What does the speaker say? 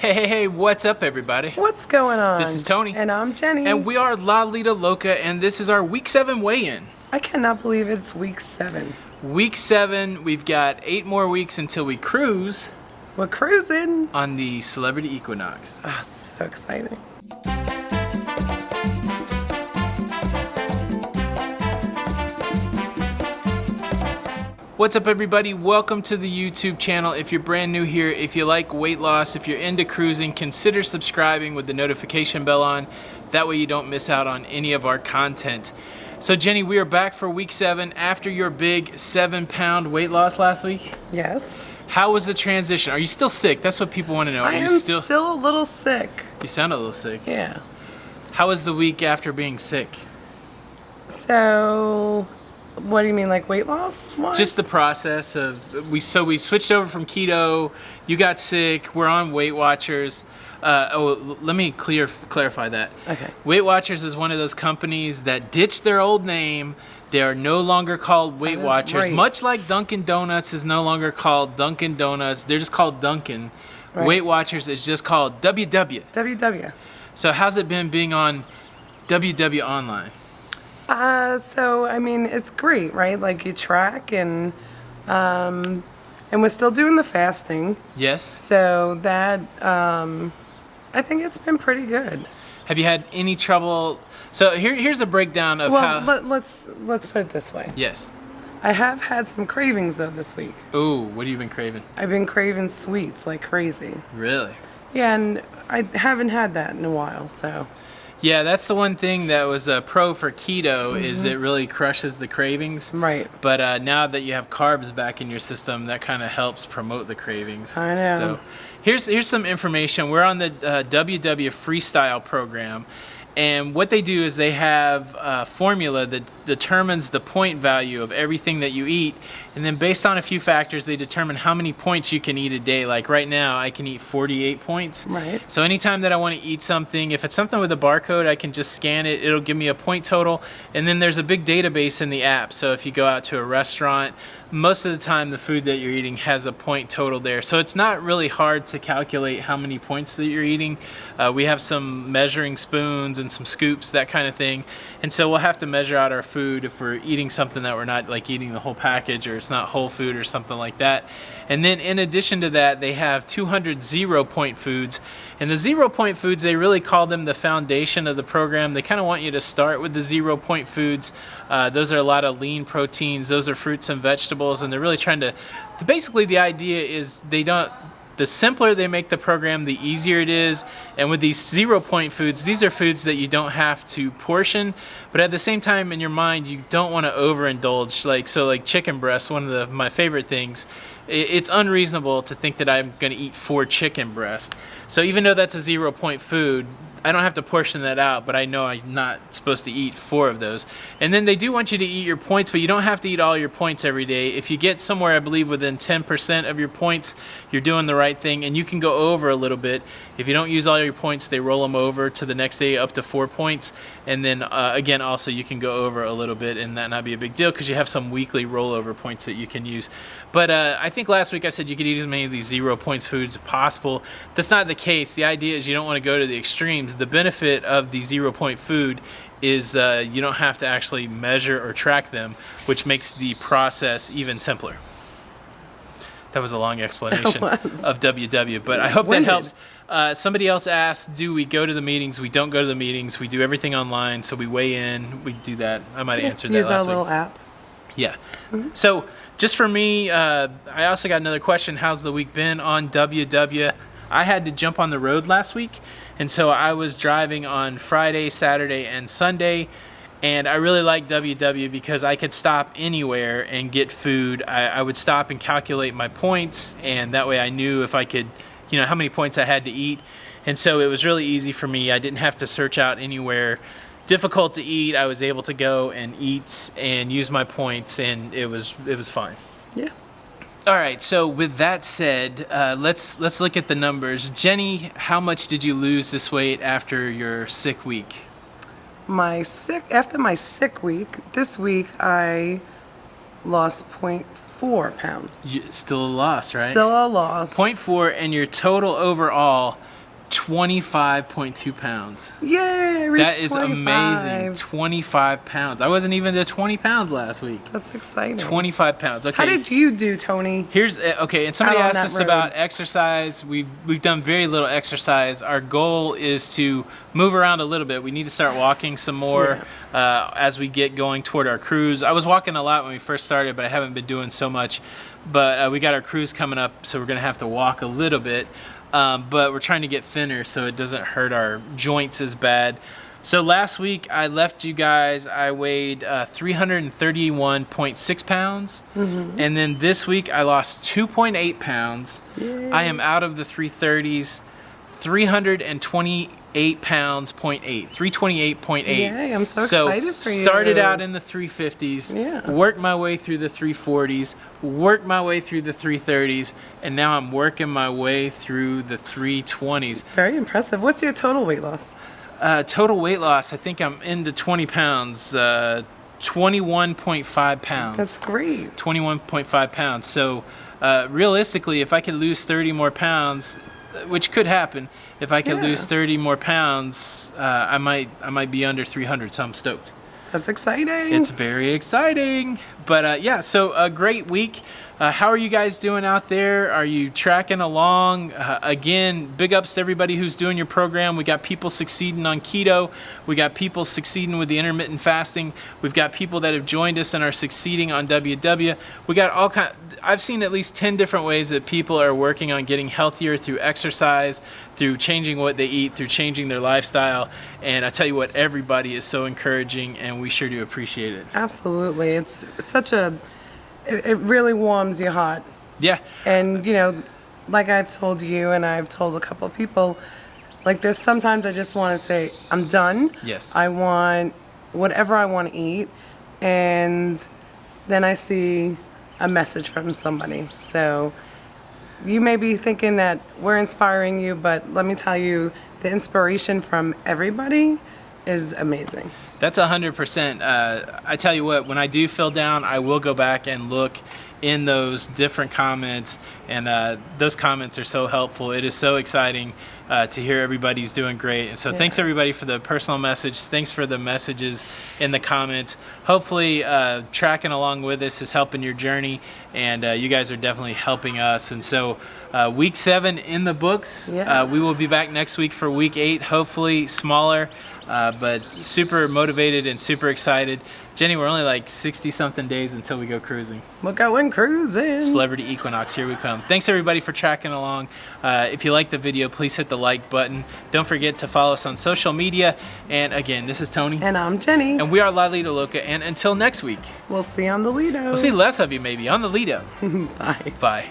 Hey, what's up, everybody? What's going on? This is Tony. And I'm Jenny. And we are Lido, Loca, and this is our Week 7 weigh-in. I cannot believe it's week 7. Week 7, we've got 8 more weeks until we cruise. We're cruising. On the Celebrity Equinox. Oh, it's so exciting. What's up, everybody? Welcome to the YouTube channel. If you're brand new here, if you like weight loss, if you're into cruising, consider subscribing with the notification bell on. That way you don't miss out on any of our content. So Jenny, we are back for week 7 after your big 7-pound weight loss last week. Yes. How was the transition? Are you still sick? That's what people want to know. I am still a little sick. You sound a little sick. Yeah. How was the week after being sick? So, what do you mean, like weight loss wise? Just the process of we switched over from keto. You got sick. We're on Weight Watchers. Let me clarify that. Okay. Weight Watchers is one of those companies that ditched their old name. They are no longer called Weight Watchers. Right. Much like Dunkin' Donuts is no longer called Dunkin' Donuts. They're just called Dunkin'. Right. Weight Watchers is just called WW. WW. So how's it been being on WW Online? So I mean, it's great, right? Like you track and we're still doing the fasting. Yes. So that I think it's been pretty good. Have you had any trouble? So here's a breakdown of how. Well, let's put it this way. Yes. I have had some cravings though this week. Ooh, what have you been craving? I've been craving sweets like crazy. Really? Yeah, and I haven't had that in a while, so. Yeah, that's the one thing that was a pro for keto is it really crushes the cravings. Right. But now that you have carbs back in your system, that kind of helps promote the cravings. I know. So here's some information. We're on the WW FreeStyle program. And what they do is they have a formula that determines the point value of everything that you eat. And then based on a few factors, they determine how many points you can eat a day. Like right now, I can eat 48 points. Right. So anytime that I want to eat something, if it's something with a barcode, I can just scan it. It'll give me a point total. And then there's a big database in the app. So if you go out to a restaurant, most of the time the food that you're eating has a point total there. So it's not really hard to calculate how many points that you're eating. We have some measuring spoons and some scoops, that kind of thing. And so we'll have to measure out our food if we're eating something that we're not like eating the whole package or it's not whole food or something like that. And then in addition to that, they have 200 0-point foods. And the 0-point foods, they really call them the foundation of the program. They kind of want you to start with the 0-point foods. Those are a lot of lean proteins. Those are fruits and vegetables. And they're really trying to, basically the idea is the simpler they make the program, the easier it is. And with these 0-point foods, these are foods that you don't have to portion, but at the same time in your mind, you don't want to overindulge. Like chicken breast, one of my favorite things. It's unreasonable to think that I'm going to eat 4 chicken breasts. So even though that's a 0-point food, I don't have to portion that out, but I know I'm not supposed to eat 4 of those. And then they do want you to eat your points, but you don't have to eat all your points every day. If you get somewhere, I believe, within 10% of your points, you're doing the right thing, and you can go over a little bit. If you don't use all your points, they roll them over to the next day up to 4 points. And then, again, also you can go over a little bit and that not be a big deal because you have some weekly rollover points that you can use. But I think last week I said you could eat as many of these 0-point foods as possible. That's not the case. The idea is you don't want to go to the extremes. The benefit of the 0-point food is you don't have to actually measure or track them, which makes the process even simpler. That was a long explanation of WW, but I hope that helps. Somebody else asked, do we go to the meetings? We don't go to the meetings. We do everything online, so we weigh in. We do that. I might have answered that last week. Use our little app. Yeah. So just for me, I also got another question. How's the week been on WW? I had to jump on the road last week, and so I was driving on Friday, Saturday, and Sunday. And I really like WW because I could stop anywhere and get food. I would stop and calculate my points, and that way I knew if I could, how many points I had to eat. And so it was really easy for me. I didn't have to search out anywhere difficult to eat. I was able to go and eat and use my points, and it was fine. Yeah. All right, so with that said, let's look at the numbers. Jenny, how much did you lose this weight after your sick week? After my sick week, this week I lost 0.4 pounds. Still a loss, right? Still a loss. 0.4, and your total overall 25.2 pounds. Yay, I reached That is 25. amazing. 25 pounds. I wasn't even to 20 pounds last week. That's exciting. 25 pounds. Okay. How did you do, Tony? Here's okay, and somebody Out on asked that us road. about exercise. We've done very little exercise. Our goal is to move around a little bit. We need to start walking some more as we get going toward our cruise. I was walking a lot when we first started, but I haven't been doing so much. But we got our cruise coming up, so we're gonna have to walk a little bit. But we're trying to get thinner so it doesn't hurt our joints as bad. So last week I left you guys, I weighed 331.6 pounds. And then this week I lost 2.8 pounds. Yay. I am out of the 330s, 328 pounds, 328.8. Yay, I'm so excited for you. Started out in the 350s, Yeah. worked my way through the 340s, worked my way through the 330s, and now I'm working my way through the 320s. Very impressive. What's your total weight loss? Total weight loss, I think I'm into 20 pounds, 21.5 pounds. That's great. 21.5 pounds. So realistically, if I could lose 30 more pounds, which could happen, if I could Yeah. lose 30 more pounds, I might be under 300, so I'm stoked. That's exciting. It's very exciting. But yeah, so a great week. How are you guys doing out there? Are you tracking along? Again, big ups to everybody who's doing your program. We got people succeeding on keto. We got people succeeding with the intermittent fasting. We've got people that have joined us and are succeeding on WW. We got all kind. I've seen at least 10 different ways that people are working on getting healthier through exercise, through changing what they eat, through changing their lifestyle. And I tell you what, everybody is so encouraging, and we sure do appreciate it. Absolutely. It's such a, it really warms your heart. Yeah. And, you know, like I've told you and I've told a couple of people, like there's sometimes I just want to say, I'm done. Yes. I want whatever I want to eat. And then I see a message from somebody. So you may be thinking that we're inspiring you, but let me tell you, the inspiration from everybody is amazing. That's 100%. I tell you what, when I do feel down, I will go back and look in those different comments, and those comments are so helpful. It is so exciting to hear everybody's doing great. And so thanks everybody for the personal message. Thanks for the messages in the comments. Hopefully tracking along with us is helping your journey, and you guys are definitely helping us. And so week 7 in the books. Yes. We will be back next week for week 8, hopefully smaller. But super motivated and super excited. Jenny, we're only like 60-something days until we go cruising. We're going cruising. Celebrity Equinox, here we come. Thanks everybody for tracking along. If you like the video, please hit the like button. Don't forget to follow us on social media. And again, this is Tony. And I'm Jenny. And we are Lido Loca. And until next week, We'll see you on the Lido. we'll see less of you maybe on the Lido. Bye. Bye.